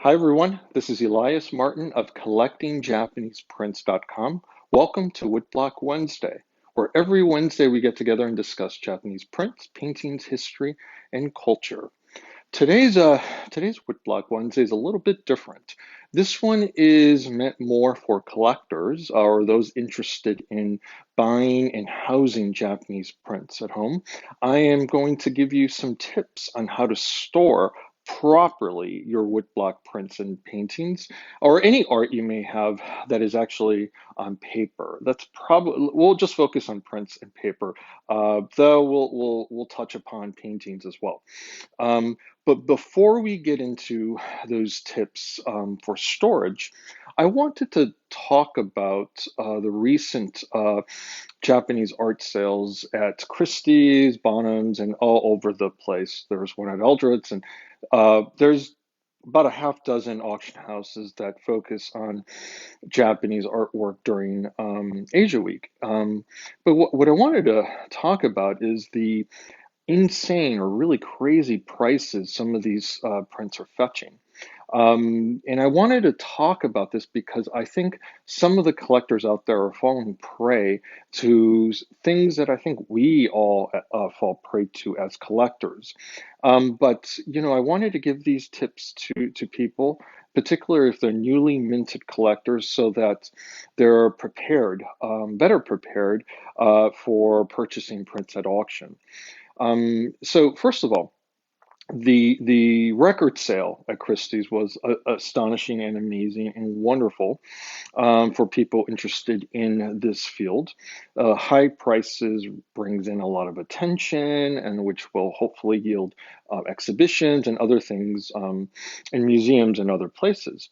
Hi everyone, this is Elias Martin of CollectingJapanesePrints.com. Welcome to Woodblock Wednesday, where every Wednesday we get together and discuss Japanese prints, paintings, history, and culture. Today's Woodblock Wednesday is a little bit different. This one is meant more for collectors or those interested in buying and housing Japanese prints at home. I am going to give you some tips on how to store properly your woodblock prints and paintings or any art you may have that is actually on paper. That's probably we'll just focus on prints and paper, though we'll touch upon paintings as well. Um, but before we get into those tips for storage, I wanted to talk about the recent Japanese art sales at Christie's, Bonhams, and all over the place. There's one at Eldred's, and there's about a half dozen auction houses that focus on Japanese artwork during Asia Week. But what I wanted to talk about is the insane or really crazy prices some of these prints are fetching. And I wanted to talk about this because I think some of the collectors out there are falling prey to things that I think we all fall prey to as collectors. But I wanted to give these tips to people, particularly if they're newly minted collectors, so that they're prepared, better prepared for purchasing prints at auction. So first of all, the record sale at Christie's was astonishing and amazing and wonderful for people interested in this field. High prices brings in a lot of attention, and which will hopefully yield exhibitions and other things in museums and other places.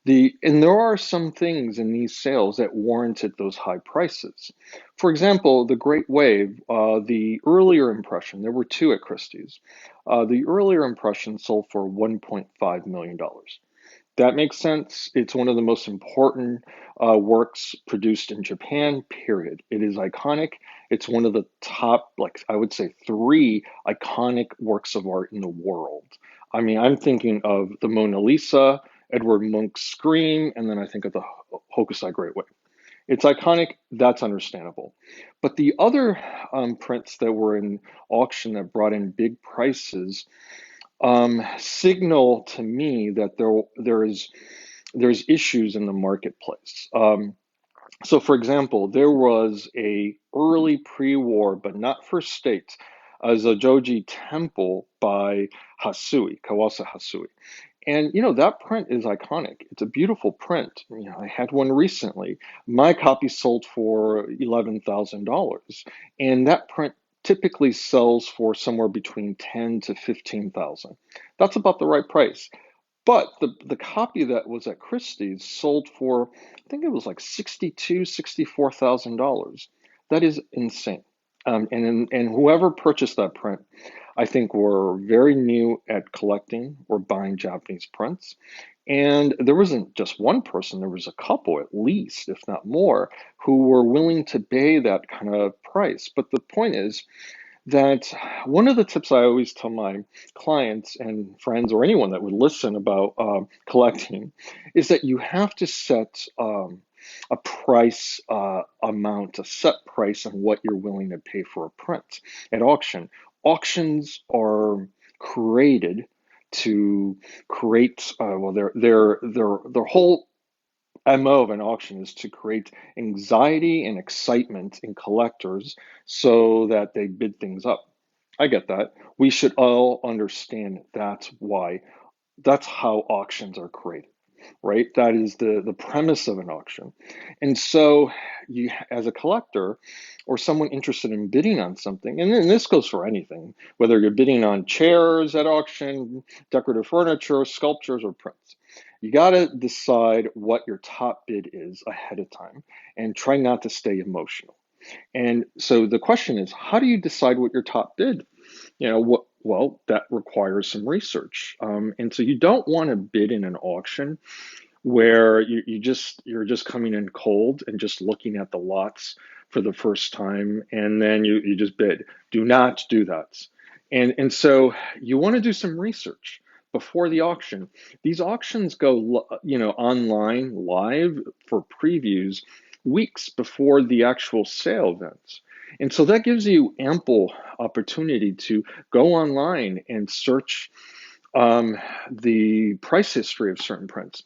And there are some things in these sales that warranted those high prices. For example, the Great Wave, the earlier impression, there were two at Christie's. The earlier impression sold for $1.5 million. That makes sense. It's one of the most important works produced in Japan, period. It is iconic. It's one of the top, like I would say, three iconic works of art in the world. I mean, I'm thinking of the Mona Lisa, Edward Munch's Scream, and then I think of the Hokusai Great Wave. It's iconic, that's understandable. But the other prints that were in auction that brought in big prices signal to me that there's issues in the marketplace. So, for example, there was a early pre-war, but not for state, a Zojoji temple by Hassui, Kawasa Hassui. And that print is iconic. It's a beautiful print. I had one recently. My copy sold for $11,000, and that print typically sells for somewhere between 10 to 15,000. That's about the right price. But the copy that was at Christie's sold for, I think it was like $64,000. That is insane. And whoever purchased that print, I think were very new at collecting or buying Japanese prints. And there wasn't just one person, there was a couple at least, if not more, who were willing to pay that kind of price. But the point is, that one of the tips I always tell my clients and friends or anyone that would listen about collecting is that you have to set a price amount, a set price on what you're willing to pay for a print at auction. Auctions are created to create well their whole MO of an auction is to create anxiety and excitement in collectors so that they bid things up. I get that. We should all understand that's how auctions are created, right? That is the premise of an auction. And so you, as a collector or someone interested in bidding on something, and then this goes for anything, whether you're bidding on chairs at auction, decorative furniture, sculptures, or prints, you got to decide what your top bid is ahead of time and try not to stay emotional. And so the question is, how do you decide what your top bid? Well, that requires some research. And so you don't want to bid in an auction where you're just coming in cold and just looking at the lots for the first time and then you just bid. Do not do that. And so you want to do some research. before the auction. These auctions go, online live for previews weeks before the actual sale events. And so that gives you ample opportunity to go online and search the price history of certain prints.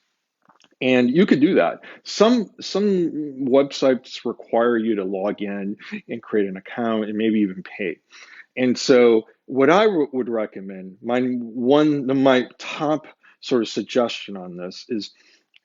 And you could do that. Some websites require you to log in and create an account and maybe even pay. And so what I would recommend, my top sort of suggestion on this is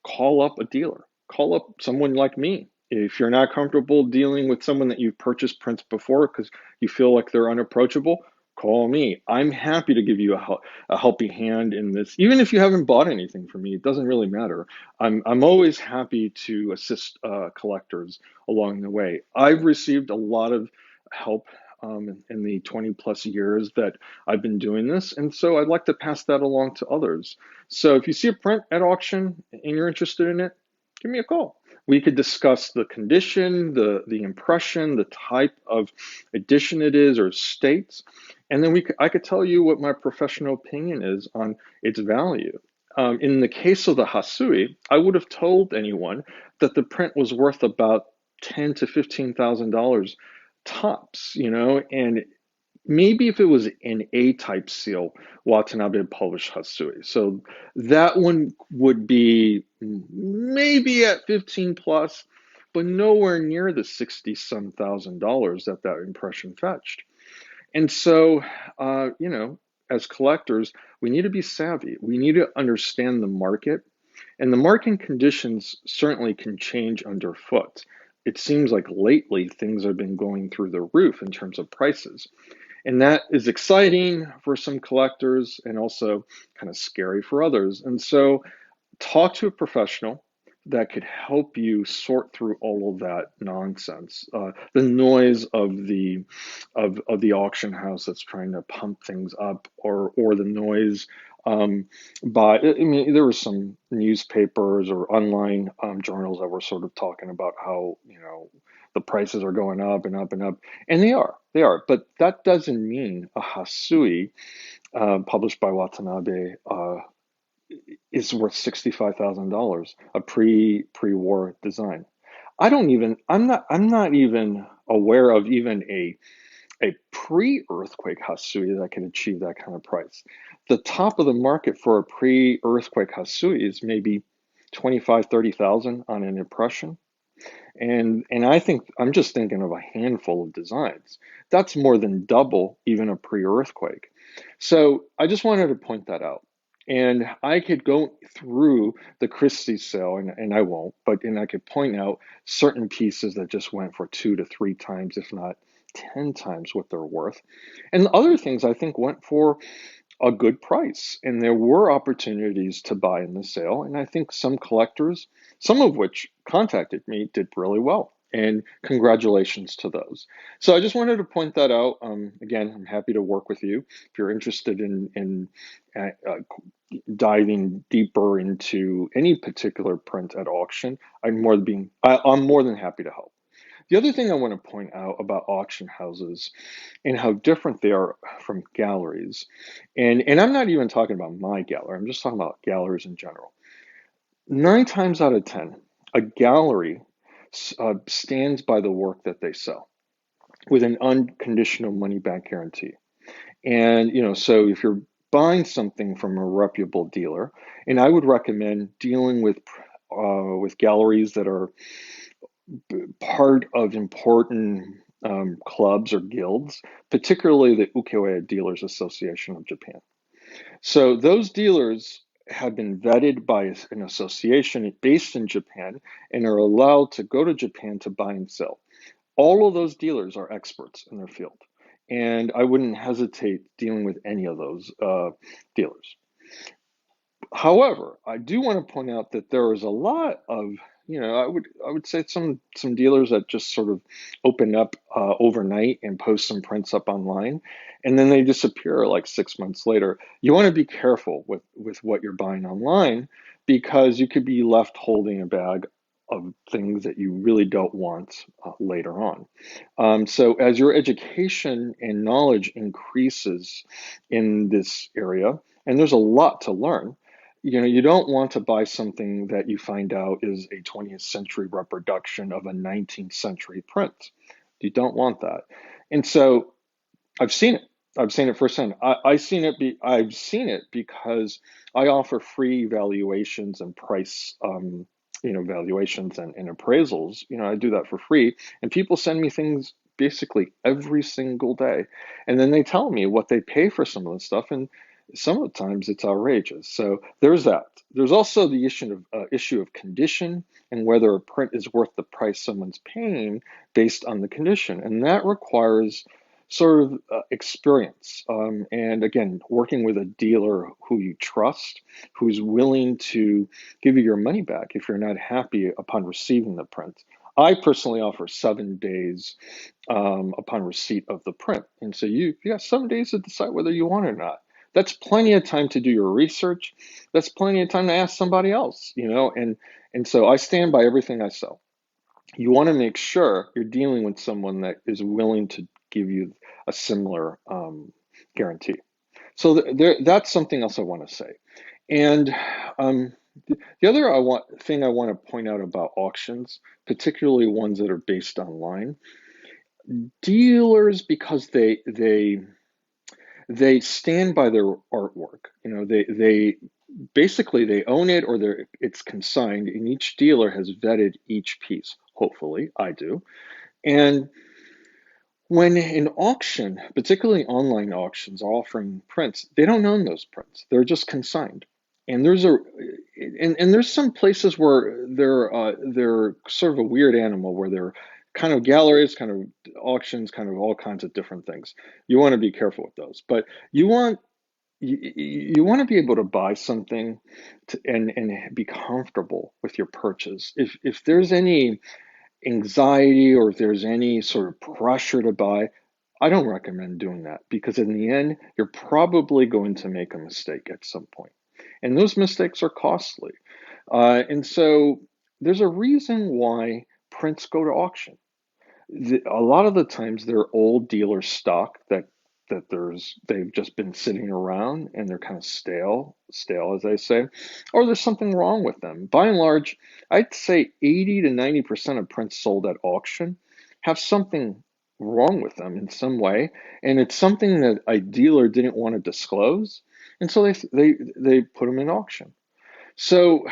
call up a dealer. Call up someone like me. If you're not comfortable dealing with someone that you've purchased prints before because you feel like they're unapproachable, call me. I'm happy to give you a helping hand in this. Even if you haven't bought anything from me, it doesn't really matter. I'm always happy to assist collectors along the way. I've received a lot of help in the 20 plus years that I've been doing this, and so I'd like to pass that along to others. So if you see a print at auction and you're interested in it, give me a call. We could discuss the condition, the impression, the type of edition it is or states, and then I could tell you what my professional opinion is on its value. In the case of the Hassui, I would have told anyone that the print was worth about $10,000 to $15,000 tops, and maybe if it was an A-type seal, Watanabe published Hassui. So that one would be maybe at 15 plus, but nowhere near the 60 some thousand dollars that that impression fetched. And so, as collectors, we need to be savvy. We need to understand the market, and the market conditions certainly can change underfoot. It seems like lately things have been going through the roof in terms of prices. And that is exciting for some collectors and also kind of scary for others. And so talk to a professional that could help you sort through all of that nonsense, the noise of the auction house that's trying to pump things up, or the noise. But I mean, there were some newspapers or online journals that were sort of talking about how the prices are going up and up and up, and they are. But that doesn't mean a Hassui published by Watanabe is worth $65,000, a pre-war design. I'm not even aware of even a pre-earthquake Hassui that can achieve that kind of price. The top of the market for a pre-earthquake Hassui is maybe 25, 30,000 on an impression. And I think I'm just thinking of a handful of designs. That's more than double even a pre-earthquake. So I just wanted to point that out. And I could go through the Christie sale, and I won't, and I could point out certain pieces that just went for 2 to 3 times, if not 10 times what they're worth. And the other things I think went for a good price. And there were opportunities to buy in the sale. And I think some collectors, some of which contacted me, did really well. And congratulations to those. So I just wanted to point that out. Again, I'm happy to work with you if you're interested in diving deeper into any particular print at auction. I'm more than happy to help. The other thing I want to point out about auction houses and how different they are from galleries, and I'm not even talking about my gallery, I'm just talking about galleries in general. 9 times out of 10, a gallery stands by the work that they sell with an unconditional money back guarantee. And, so if you're buying something from a reputable dealer, and I would recommend dealing with galleries that are part of important clubs or guilds, particularly the Ukiyo-e Dealers Association of Japan. So those dealers have been vetted by an association based in Japan and are allowed to go to Japan to buy and sell. All of those dealers are experts in their field, and I wouldn't hesitate dealing with any of those dealers. However, I do want to point out that there is a lot of, I would say some dealers that just sort of open up overnight and post some prints up online, and then they disappear like 6 months later. You want to be careful with what you're buying online because you could be left holding a bag of things that you really don't want later on. So as your education and knowledge increases in this area, and there's a lot to learn, you don't want to buy something that you find out is a 20th century reproduction of a 19th century print. You don't want that. And so I've seen it. I've seen it firsthand. I've seen it because I offer free evaluations and price, valuations and appraisals. I do that for free, and people send me things basically every single day, and then they tell me what they pay for some of the stuff, and some of the times it's outrageous. So there's that. There's also the issue of condition and whether a print is worth the price someone's paying based on the condition, and that requires sort of experience. And again, working with a dealer who you trust, who's willing to give you your money back if you're not happy upon receiving the print. I personally offer 7 days upon receipt of the print. And so you got 7 days to decide whether you want it or not. That's plenty of time to do your research. That's plenty of time to ask somebody else, and so I stand by everything I sell. You want to make sure you're dealing with someone that is willing to give you a similar guarantee. So that's something else I want to say. And the other thing I want to point out about auctions, particularly ones that are based online, dealers, because they stand by their artwork. They basically they own it, or it's consigned, and each dealer has vetted each piece. Hopefully, I do. And when an auction, particularly online auctions, are offering prints, they don't own those prints. They're just consigned. And there's some places where they're sort of a weird animal, where they're kind of galleries, kind of auctions, kind of all kinds of different things. You want to be careful with those, but you want you want to be able to buy something and be comfortable with your purchase. If there's any anxiety, or if there's any sort of pressure to buy, I don't recommend doing that, because in the end, you're probably going to make a mistake at some point. And those mistakes are costly. And so there's a reason why prints go to auction. A lot of the times they're old dealer stock they've just been sitting around, and they're kind of stale as I say, or there's something wrong with them. By and large, I'd say 80 to 90% of prints sold at auction have something wrong with them in some way, and it's something that a dealer didn't want to disclose, and so they put them in auction. So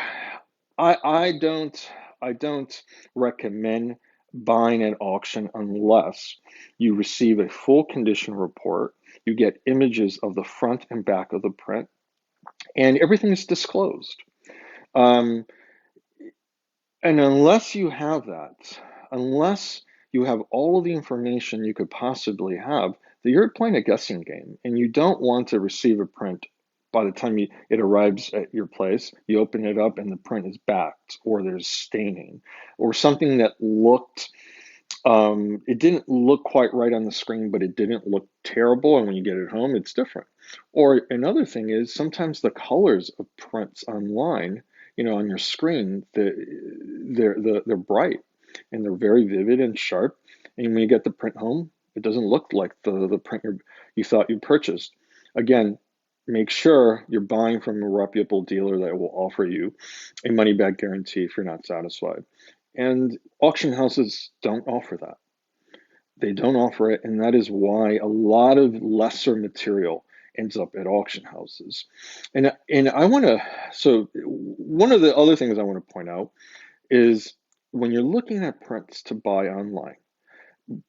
I don't recommend buying at auction unless you receive a full condition report, you get images of the front and back of the print, and everything is disclosed. Um, and unless you have that, unless you have all of the information you could possibly have, then you're playing a guessing game, and you don't want to receive a print. By the time it arrives at your place, you open it up and the print is backed, or there's staining, or something that it didn't look quite right on the screen, but it didn't look terrible, and when you get it home, it's different. Or another thing is, sometimes the colors of prints online, on your screen, they're bright, and they're very vivid and sharp. And when you get the print home, it doesn't look like the print you thought you purchased. Again, make sure you're buying from a reputable dealer that will offer you a money back guarantee if you're not satisfied. And auction houses don't offer that. They don't offer it, and that is why a lot of lesser material ends up at auction houses. And I want to, so one of the other things I want to point out is, when you're looking at prints to buy online,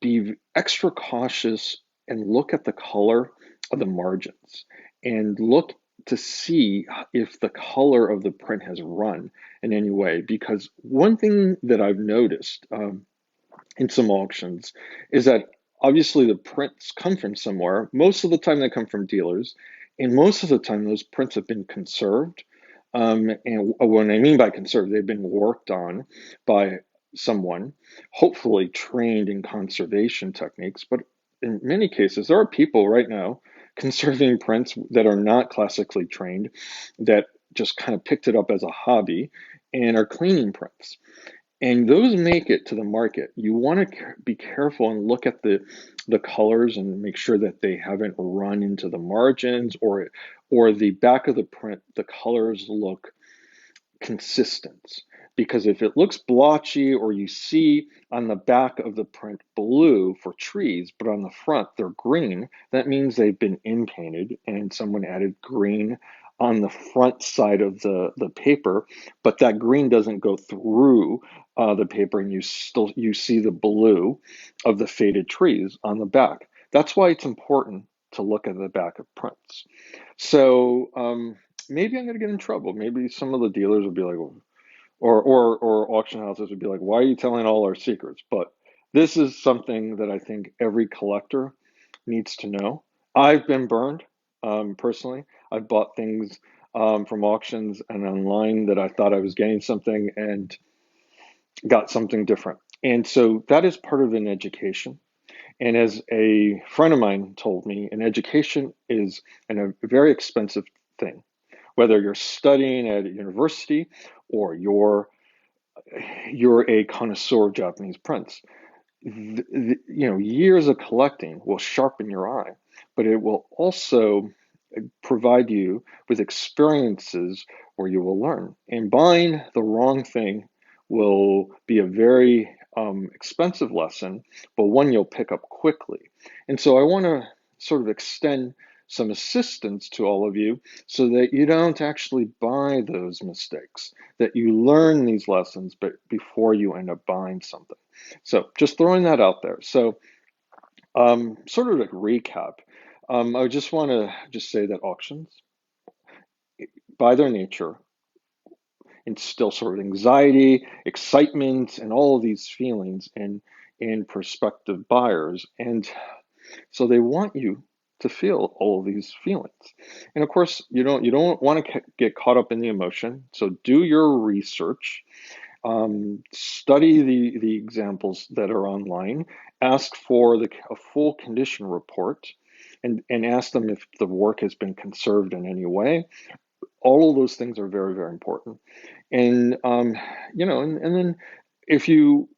be extra cautious and look at the color of the margins, and look to see if the color of the print has run in any way. Because one thing that I've noticed in some auctions is that obviously the prints come from somewhere. Most of the time they come from dealers, and most of the time those prints have been conserved. And what I mean by conserved, they've been worked on by someone, hopefully trained in conservation techniques. But in many cases, there are people right now conserving prints that are not classically trained, that just kind of picked it up as a hobby and are cleaning prints. and those make it to the market. You want to be careful and look at the colors and make sure that they haven't run into the margins, or the back of the print, the colors look consistent. Because if it looks blotchy, or you see on the back of the print blue for trees, but on the front they're green, that means they've been inpainted and someone added green on the front side of the paper, but that green doesn't go through the paper, and you see the blue of the faded trees on the back. That's why it's important to look at the back of prints. So maybe I'm going to get in trouble. Maybe some of the dealers will be like, or auction houses would be like, why are you telling all our secrets? But this is something that I think every collector needs to know. I've been burned personally. I've bought things from auctions and online that I thought I was getting something and got something different. And so that is part of an education. And as a friend of mine told me, an education is a very expensive thing. Whether you're studying at a university, or you're a connoisseur of Japanese prints, years of collecting will sharpen your eye, but it will also provide you with experiences where you will learn. And buying the wrong thing will be a very expensive lesson, but one you'll pick up quickly. And so I want to sort of extend some assistance to all of you so that you don't actually buy those mistakes, that you learn these lessons but before you end up buying something. So just throwing that out there. So sort of like recap, I just want to just say that auctions, by their nature, instill sort of anxiety, excitement, and all of these feelings in prospective buyers, and so they want you to feel all of these feelings. And of course, you don't want to get caught up in the emotion. So do your research. Study the examples that are online, ask for a full condition report, and ask them if the work has been conserved in any way. All of those things are very, very important. And and then if you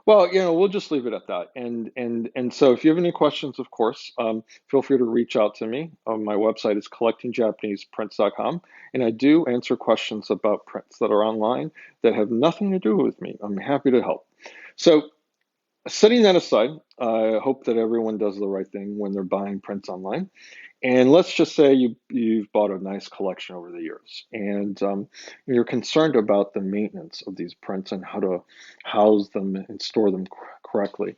well, we'll just leave it at that. And so if you have any questions, of course, feel free to reach out to me. My website is collectingjapaneseprints.com, and I do answer questions about prints that are online that have nothing to do with me. I'm happy to help. So setting that aside, I hope that everyone does the right thing when they're buying prints online. And let's just say you've bought a nice collection over the years, and you're concerned about the maintenance of these prints and how to house them and store them correctly.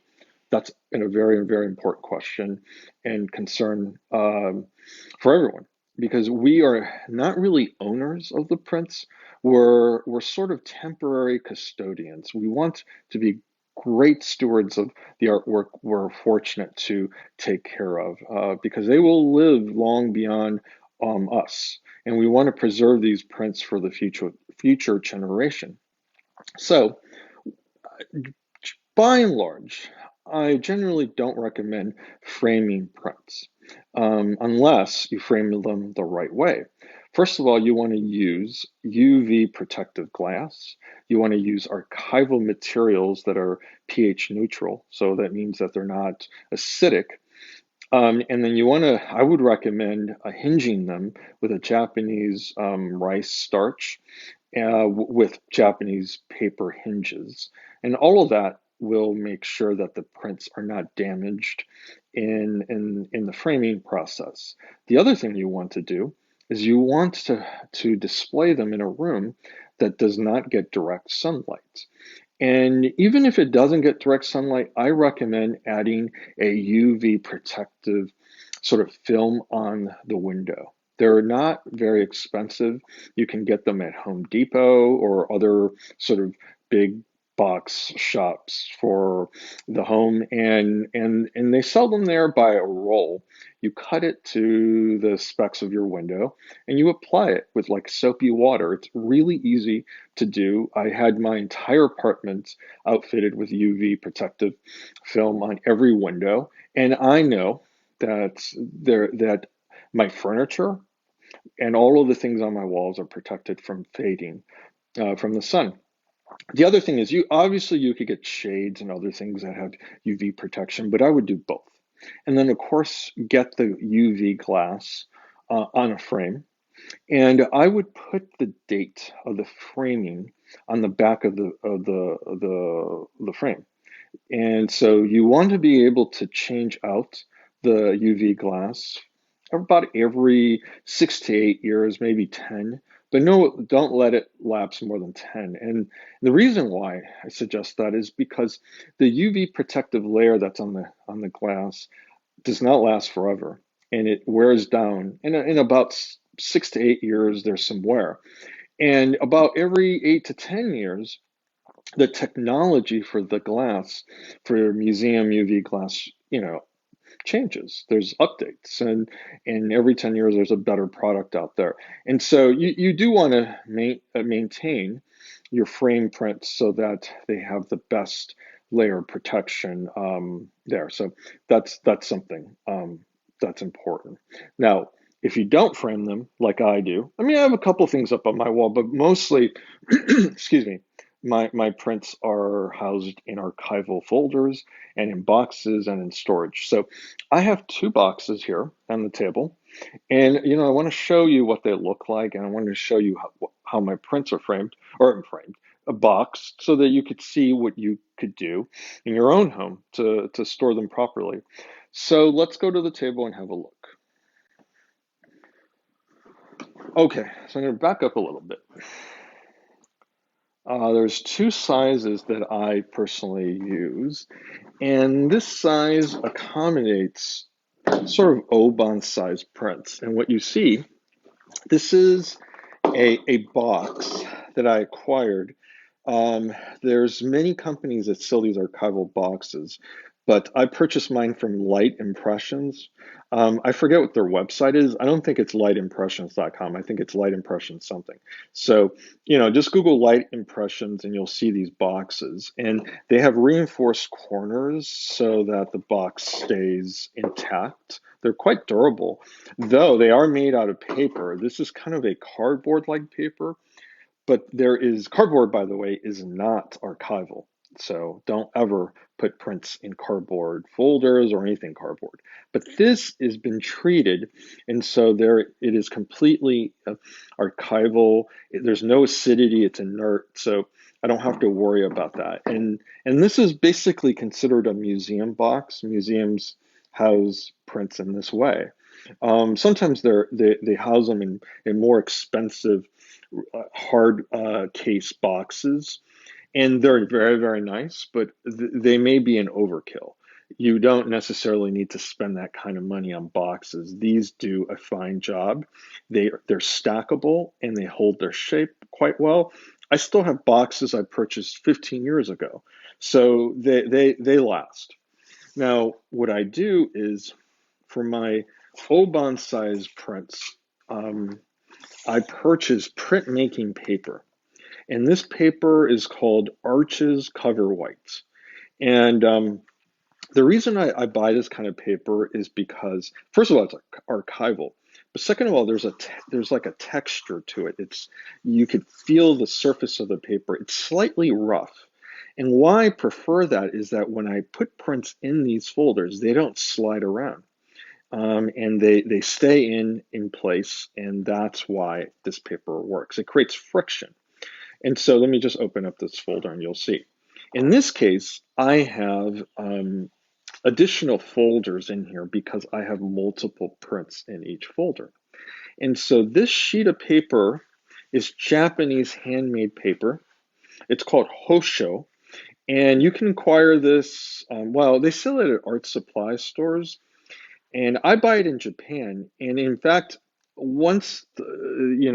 That's a very, very important question and concern for everyone, because we are not really owners of the prints. We're sort of temporary custodians. We want to be great stewards of the artwork we're fortunate to take care of, because they will live long beyond us, and we want to preserve these prints for the future generation. So, by and large, I generally don't recommend framing prints unless you frame them the right way. First of all, you want to use UV protective glass. You want to use archival materials that are pH neutral, so that means that they're not acidic. And then I would recommend hinging them with a Japanese rice starch with Japanese paper hinges. And all of that will make sure that the prints are not damaged in the framing process. The other thing you want to do is you want to display them in a room that does not get direct sunlight. And even if it doesn't get direct sunlight, I recommend adding a UV protective sort of film on the window. They're not very expensive. You can get them at Home Depot or other sort of big box shops for the home, and they sell them there by a roll. You cut it to the specs of your window and you apply it with like soapy water. It's really easy to do. I had my entire apartment outfitted with UV protective film on every window, and I know that my furniture and all of the things on my walls are protected from fading from the sun. The other thing is you could get shades and other things that have UV protection, but I would do both. And then of course get the UV glass on a frame, and I would put the date of the framing on the back of the frame. And so you want to be able to change out the UV glass about every 6 to 8 years, maybe 10. But no, don't let it lapse more than 10. And the reason why I suggest that is because the UV protective layer that's on the glass does not last forever, and it wears down. In about 6 to 8 years, there's some wear. And about every 8 to 10 years, the technology for the glass, for museum UV glass, changes. There's updates, and every 10 years there's a better product out there. And so you do want to maintain your frame prints so that they have the best layer of protection there. So that's something that's important. Now, if you don't frame them like I do, I mean, I have a couple things up on my wall, but mostly, excuse me, my prints are housed in archival folders and in boxes and in storage. So I have two boxes here on the table, and I want to show you what they look like, and I want to show you how my prints are framed, a box, so that you could see what you could do in your own home to store them properly. So let's go to the table and have a look. Okay, so I'm going to back up a little bit. There's two sizes that I personally use, and this size accommodates sort of Oban size prints. And what you see, this is a box that I acquired. There's many companies that sell these archival boxes, but I purchased mine from Light Impressions. I forget what their website is. I don't think it's lightimpressions.com. I think it's Light Impressions something. So, just Google Light Impressions and you'll see these boxes. And they have reinforced corners so that the box stays intact. They're quite durable, though they are made out of paper. This is kind of a cardboard-like paper. But cardboard, by the way, is not archival. So don't ever put prints in cardboard folders or anything cardboard. But this has been treated, and so it is completely archival. There's no acidity, it's inert, so I don't have to worry about that. And this is basically considered a museum box. Museums house prints in this way. Sometimes they house them in more expensive hard case boxes, and they're very, very nice, but they may be an overkill. You don't necessarily need to spend that kind of money on boxes. These do a fine job. They're stackable and they hold their shape quite well. I still have boxes I purchased 15 years ago, so they last. Now, what I do is for my Oban size prints, I purchased printmaking paper, and this paper is called Arches Cover White. And the reason I buy this kind of paper is because, first of all, it's archival, but second of all, there's like a texture to it. You could feel the surface of the paper. It's slightly rough. And why I prefer that is that when I put prints in these folders, they don't slide around. And they stay in place, and that's why this paper works. It creates friction. And so let me just open up this folder and you'll see. In this case, I have additional folders in here because I have multiple prints in each folder. And so this sheet of paper is Japanese handmade paper. It's called Hosho, and you can acquire this, well, they sell it at art supply stores, and I buy it in Japan. And in fact, once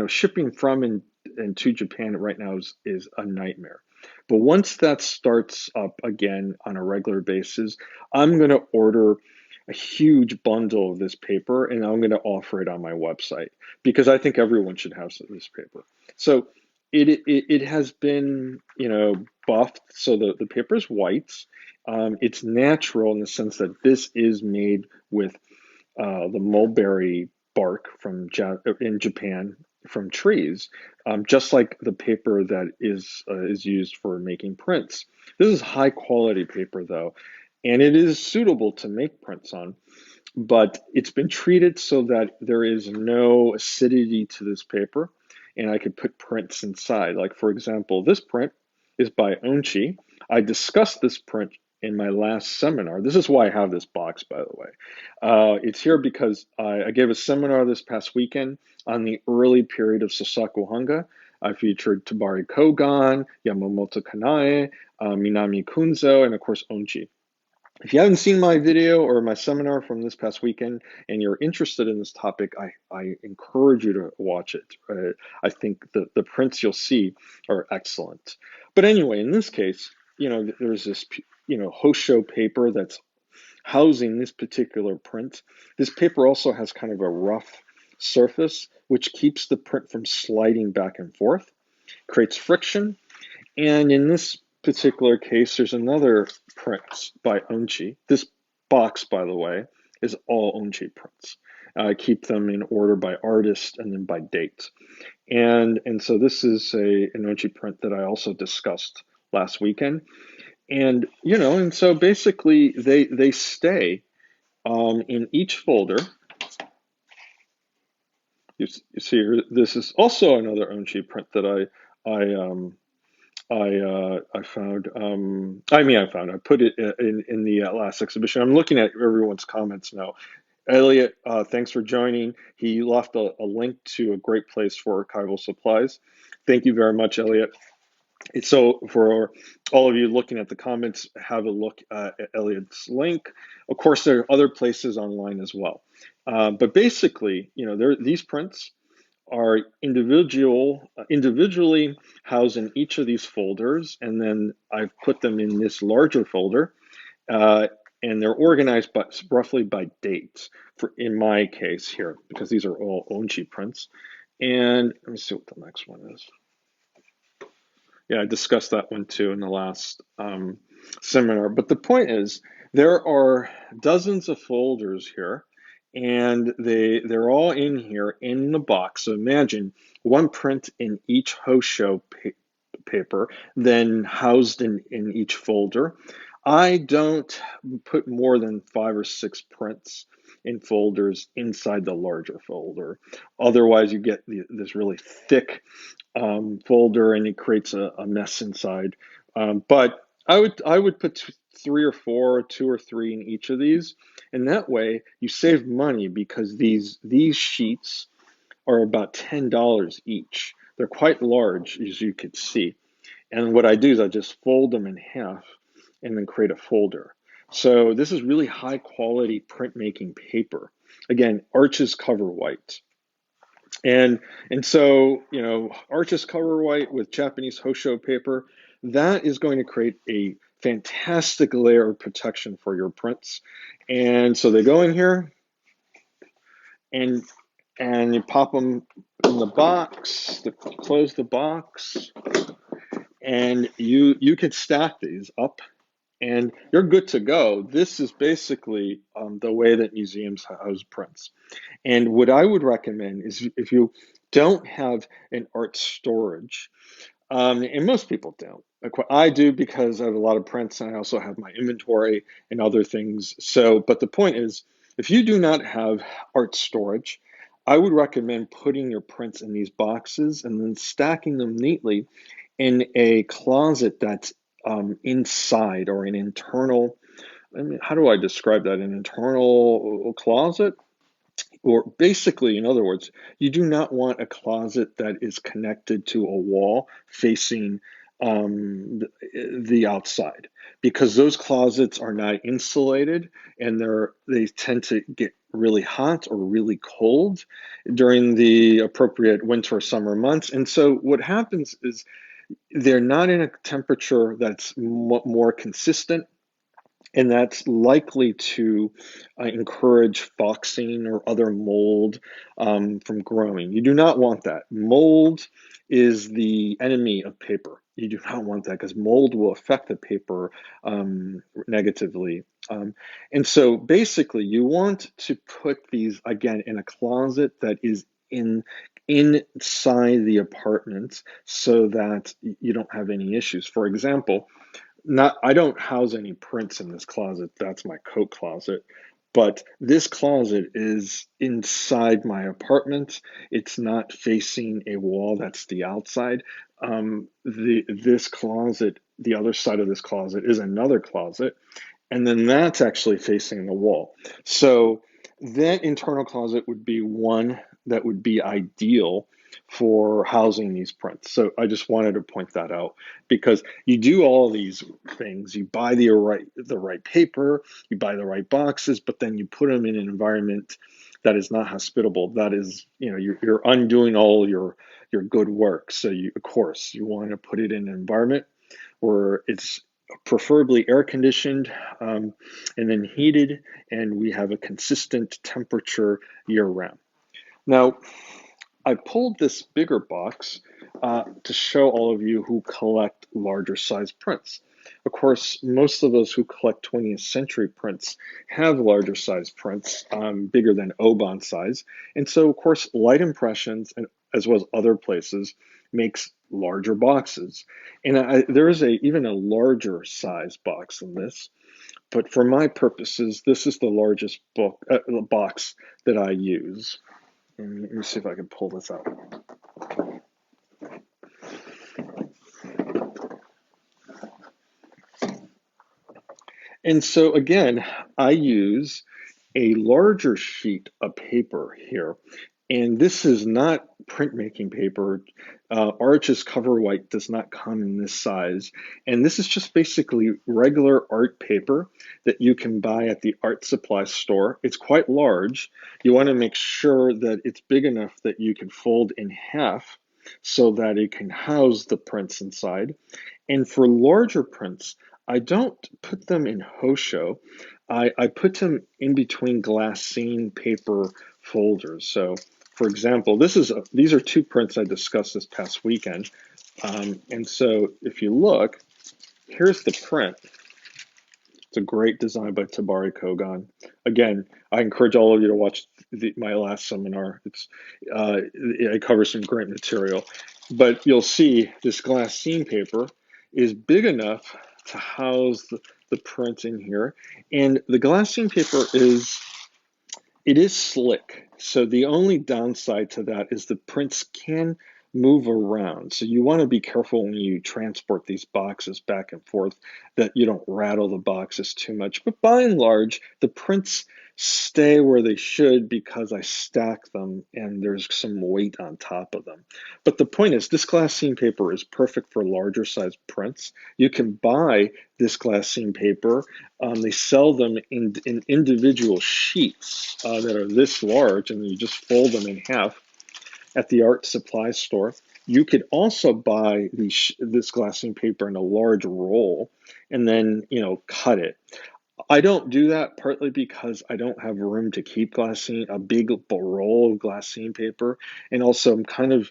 shipping from and to Japan right now is a nightmare. But once that starts up again on a regular basis, I'm going to order a huge bundle of this paper and I'm going to offer it on my website because I think everyone should have this paper. So it has been buffed so the paper is white. It's natural in the sense that this is made with the mulberry bark in Japan, from trees, just like the paper that is used for making prints. This is high quality paper though, and it is suitable to make prints on, but it's been treated so that there is no acidity to this paper, and I could put prints inside. Like for example, this print is by Onchi. I discussed this print in my last seminar. This is why I have this box, by the way. It's here because I gave a seminar this past weekend on the early period of Sasaku Hanga. I featured Tabari Kogan, Yamamoto Kanae, Minami Kunzo, and of course Onchi. If you haven't seen my video or my seminar from this past weekend and you're interested in this topic, I encourage you to watch it. I think the prints you'll see are excellent. But anyway, in this case, there's this, Hosho paper that's housing this particular print. This paper also has kind of a rough surface, which keeps the print from sliding back and forth, creates friction, and in this particular case, there's another print by Onchi. This box, by the way, is all Onchi prints. I keep them in order by artist and then by date. And so this is an Onchi print that I also discussed last weekend. And and so basically they stay in each folder. You see here, this is also another Onchi print that I found. I put it in the last exhibition. I'm looking at everyone's comments now. Elliot, thanks for joining. He left a link to a great place for archival supplies. Thank you very much, Elliot. So for all of you looking at the comments, have a look at Elliot's link. Of course, there are other places online as well. But basically, these prints are individually housed in each of these folders, and then I've put them in this larger folder, and they're organized roughly by dates. In my case here, because these are all Onchi prints. And let me see what the next one is. Yeah, I discussed that one too in the last seminar. But the point is, there are dozens of folders here, and they're all in here in the box. So imagine one print in each Hosho paper, then housed in each folder. I don't put more than 5 or 6 prints in folders inside the larger folder. Otherwise, you get this really thick folder, and it creates a mess inside. But I would put 3 or 4, 2 or 3 in each of these, and that way you save money because these sheets are about $10 each. They're quite large, as you could see. And what I do is I just fold them in half and then create a folder. So this is really high quality printmaking paper. Again, Arches cover white. And so, Arches cover white with Japanese Hosho paper, that is going to create a fantastic layer of protection for your prints. And so they go in here, and you pop them in the box, close the box, and you can stack these up, and you're good to go. This is basically the way that museums house prints. And what I would recommend is, if you don't have an art storage, and most people don't. I do because I have a lot of prints, and I also have my inventory and other things. So, but the point is, if you do not have art storage, I would recommend putting your prints in these boxes and then stacking them neatly in a closet that's inside, or an internal. How do I describe that? An internal closet? Or basically, in other words, you do not want a closet that is connected to a wall facing the outside, because those closets are not insulated, and they tend to get really hot or really cold during the appropriate winter or summer months. And so what happens is they're not in a temperature that's more consistent, and that's likely to encourage foxing or other mold from growing. You do not want that. Mold is the enemy of paper. You do not want that, because mold will affect the paper negatively. And so basically, you want to put these, again, in a closet that is inside the apartment so that you don't have any issues. For example, not I don't house any prints in this closet. That's my coat closet. But this closet is inside my apartment. It's not facing a wall. That's the outside. This closet, the other side of this closet is another closet, and then that's actually facing the wall. So that internal closet would be one that would be ideal for housing these prints. So I just wanted to point that out because you do all these things. You buy the right paper, you buy the right boxes, but then you put them in an environment that is not hospitable. That is, you're undoing all your good work. So of course, you want to put it in an environment where it's preferably air conditioned, and then heated, and we have a consistent temperature year round. Now, I pulled this bigger box to show all of you who collect larger size prints. Of course, most of those who collect 20th century prints have larger size prints, bigger than Oban size. And so, of course, Light Impressions, and as well as other places, makes larger boxes. And there is even a larger size box than this. But for my purposes, this is the largest box that I use. And let me see if I can pull this out. And so again, I use a larger sheet of paper here. And this is not printmaking paper. Arches Cover White does not come in this size. And this is just basically regular art paper that you can buy at the art supply store. It's quite large. You want to make sure that it's big enough that you can fold in half so that it can house the prints inside. And for larger prints, I don't put them in Hosho. I put them in between glassine paper folders. So, for example, these are two prints I discussed this past weekend. And so if you look, here's the print. It's a great design by Tabari Kogan. Again, I encourage all of you to watch my last seminar. It covers some great material. But you'll see this glassine paper is big enough to house the print in here. And the glassine paper is slick. So the only downside to that is the prints can move around. So you want to be careful when you transport these boxes back and forth that you don't rattle the boxes too much. But by and large, the prints stay where they should because I stack them and there's some weight on top of them. But the point is, this glassine paper is perfect for larger size prints. You can buy this glassine paper. They sell them in individual sheets that are this large, and you just fold them in half at the art supply store. You could also buy this glassine paper in a large roll and then, cut it. I don't do that partly because I don't have room to keep a big roll of glassine paper. And also I'm kind of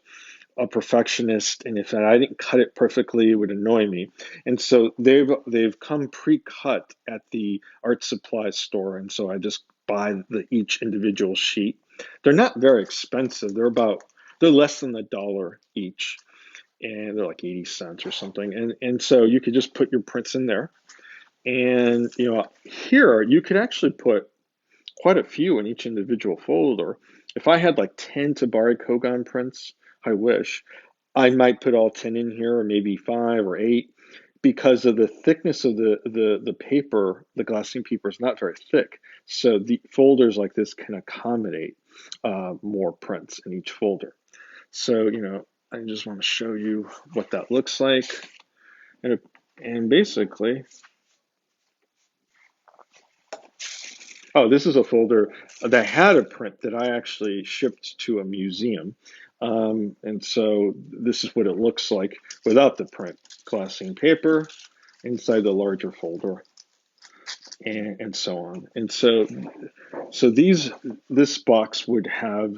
a perfectionist, and if I didn't cut it perfectly, it would annoy me. And so they've come pre-cut at the art supply store, and so I just buy each individual sheet. They're not very expensive. They're less than $1 each, and they're like 80 cents or something. And so you could just put your prints in there, and here you could actually put quite a few in each individual folder. If I had like 10 Tabari Kogan prints, I wish, I might put all 10 in here, or maybe 5 or 8, because of the thickness of the paper. The glassine paper is not very thick. So the folders like this can accommodate more prints in each folder. So, I just want to show you what that looks like. And basically, oh, this is a folder that had a print that I actually shipped to a museum. And so this is what it looks like without the print. Glassine paper inside the larger folder, and so on. And so this box would have,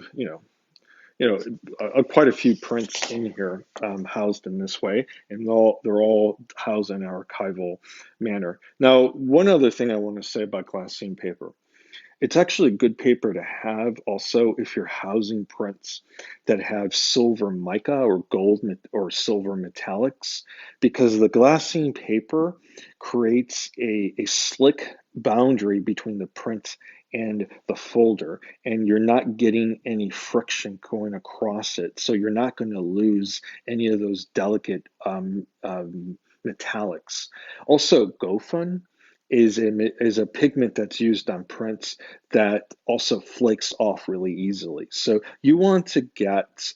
quite a few prints in here, housed in this way, and they're all housed in an archival manner. Now, one other thing I want to say about glassine paper It's actually a good paper to have also if you're housing prints that have silver mica or or silver metallics, because the glassine paper creates a slick boundary between the print and the folder, and you're not getting any friction going across it. So you're not going to lose any of those delicate metallics. Also, Gofun is a pigment that's used on prints that also flakes off really easily. So you want to get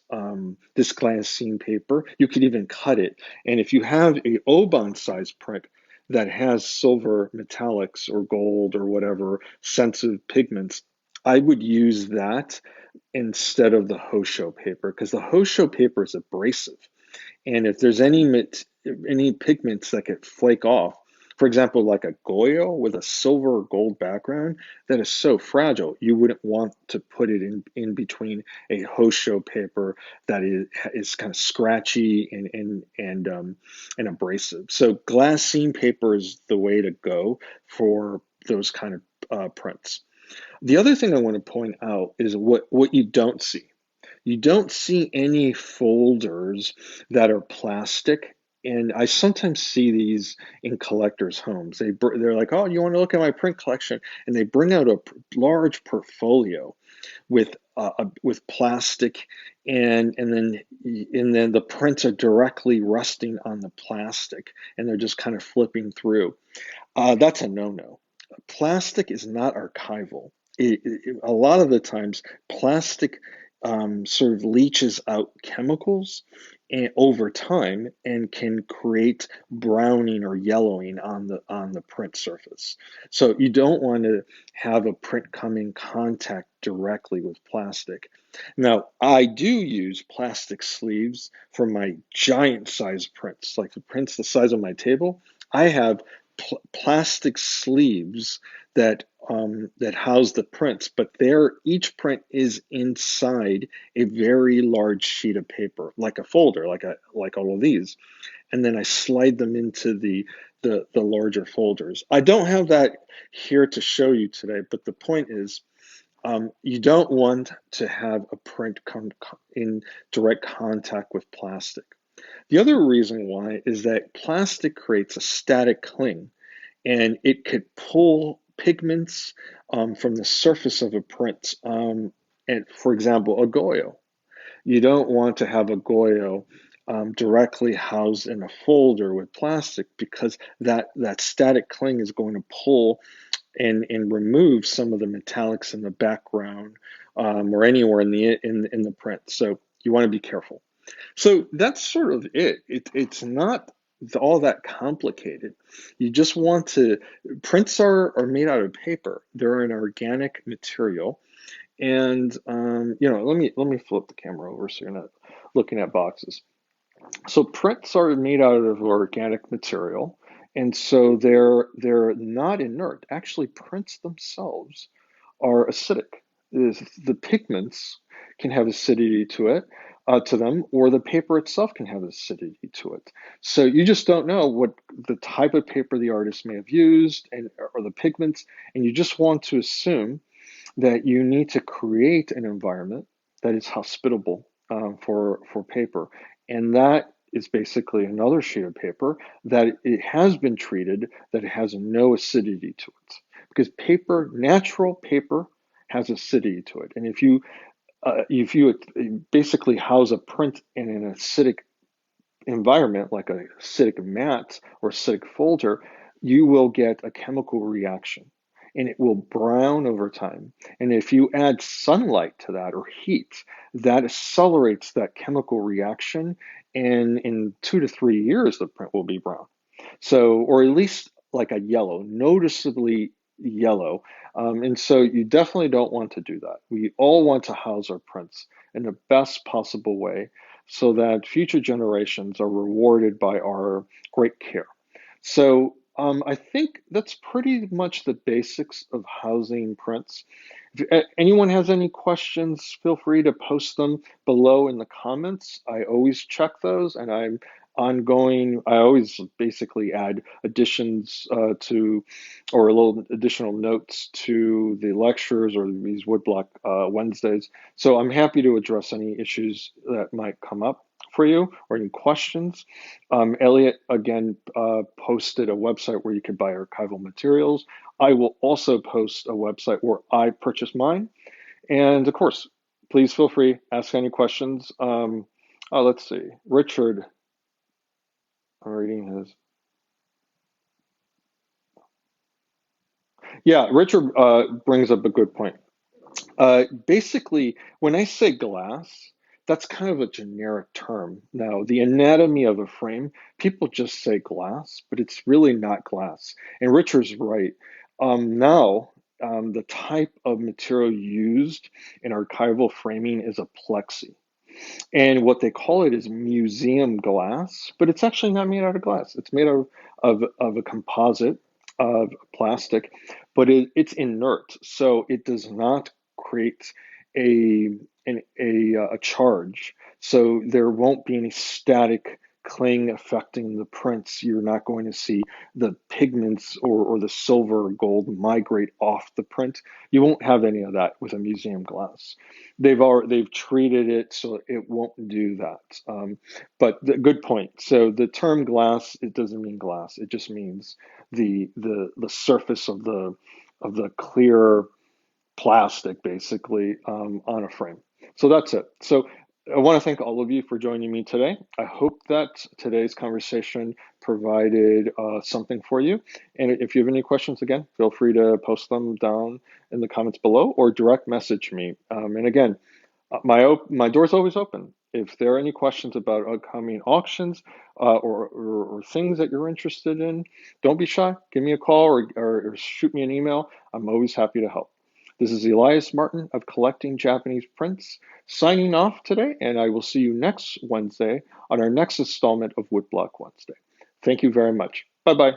this glassine paper. You could even cut it. And if you have a Oban size print that has silver metallics or gold or whatever sensitive pigments, I would use that instead of the Hosho paper, because the Hosho paper is abrasive. And if there's any pigments that get flake off, for example, like a Goyo with a silver or gold background, that is so fragile, you wouldn't want to put it in between a Hosho paper that is kind of scratchy and abrasive. So glassine paper is the way to go for those kind of prints. The other thing I want to point out is what you don't see. You don't see any folders that are plastic. And I sometimes see these in collectors' homes. They're like, oh, you want to look at my print collection? And they bring out a large portfolio with plastic, and then the prints are directly resting on the plastic, and they're just kind of flipping through. That's a no-no. Plastic is not archival. A lot of the times, plastic sort of leaches out chemicals over time and can create browning or yellowing on the print surface. So you don't want to have a print come in contact directly with plastic. Now, I do use plastic sleeves for my giant size prints, like the prints the size of my table. I have plastic sleeves that house the prints, but each print is inside a very large sheet of paper, like a folder, like all of these, and then I slide them into the larger folders. I don't have that here to show you today, but the point is, you don't want to have a print come in direct contact with plastic. The other reason why is that plastic creates a static cling, and it could pull pigments from the surface of a print. And for example, a Goyo. You don't want to have a Goyo directly housed in a folder with plastic, because that static cling is going to pull and remove some of the metallics in the background, or anywhere in the print. So you want to be careful. So that's sort of it. It's not all that complicated. You just want to, prints are made out of paper. They're an organic material. And let me flip the camera over so you're not looking at boxes. So prints are made out of organic material, and so they're not inert. Actually, prints themselves are acidic. The pigments can have acidity to them, or the paper itself can have acidity to it. So you just don't know what the type of paper the artist may have used, or the pigments, and you just want to assume that you need to create an environment that is hospitable for paper, and that is basically another sheet of paper that it has been treated, that it has no acidity to it, because natural paper has acidity to it. And if you basically house a print in an acidic environment, like a acidic mat or acidic folder, you will get a chemical reaction, and it will brown over time. And if you add sunlight to that, or heat, that accelerates that chemical reaction, and in 2 to 3 years, the print will be brown. So, or at least like a yellow, noticeably yellow. And so you definitely don't want to do that. We all want to house our prints in the best possible way, so that future generations are rewarded by our great care. So I think that's pretty much the basics of housing prints. If anyone has any questions, feel free to post them below in the comments. I always check those, and I'm ongoing. I always basically add additions or a little additional notes to the lectures or these Woodblock Wednesdays. So I'm happy to address any issues that might come up for you or any questions. Elliot again posted a website where you could buy archival materials. I will also post a website where I purchase mine. And of course, please feel free, ask any questions. Let's see, Richard, I'm reading his. Yeah, Richard brings up a good point. Basically, when I say glass, that's kind of a generic term. Now, the anatomy of a frame, people just say glass, but it's really not glass. And Richard's right. The type of material used in archival framing is a plexi. And what they call it is museum glass, but it's actually not made out of glass. It's made of a composite of plastic, but it's inert, so it does not create a a charge. So there won't be any static cling affecting the prints. You're not going to see the pigments or the silver or gold migrate off the print. You won't have any of that with a museum glass. They've treated it so it won't do that. But good point. So the term glass, it doesn't mean glass. It just means the surface of the clear plastic, basically, on a frame. So that's it. So I want to thank all of you for joining me today. I hope that today's conversation provided something for you. And if you have any questions, again, feel free to post them down in the comments below or direct message me. And again, my door's always open. If there are any questions about upcoming auctions or things that you're interested in, don't be shy. Give me a call or shoot me an email. I'm always happy to help. This is Elias Martin of Collecting Japanese Prints signing off today, and I will see you next Wednesday on our next installment of Woodblock Wednesday. Thank you very much. Bye bye.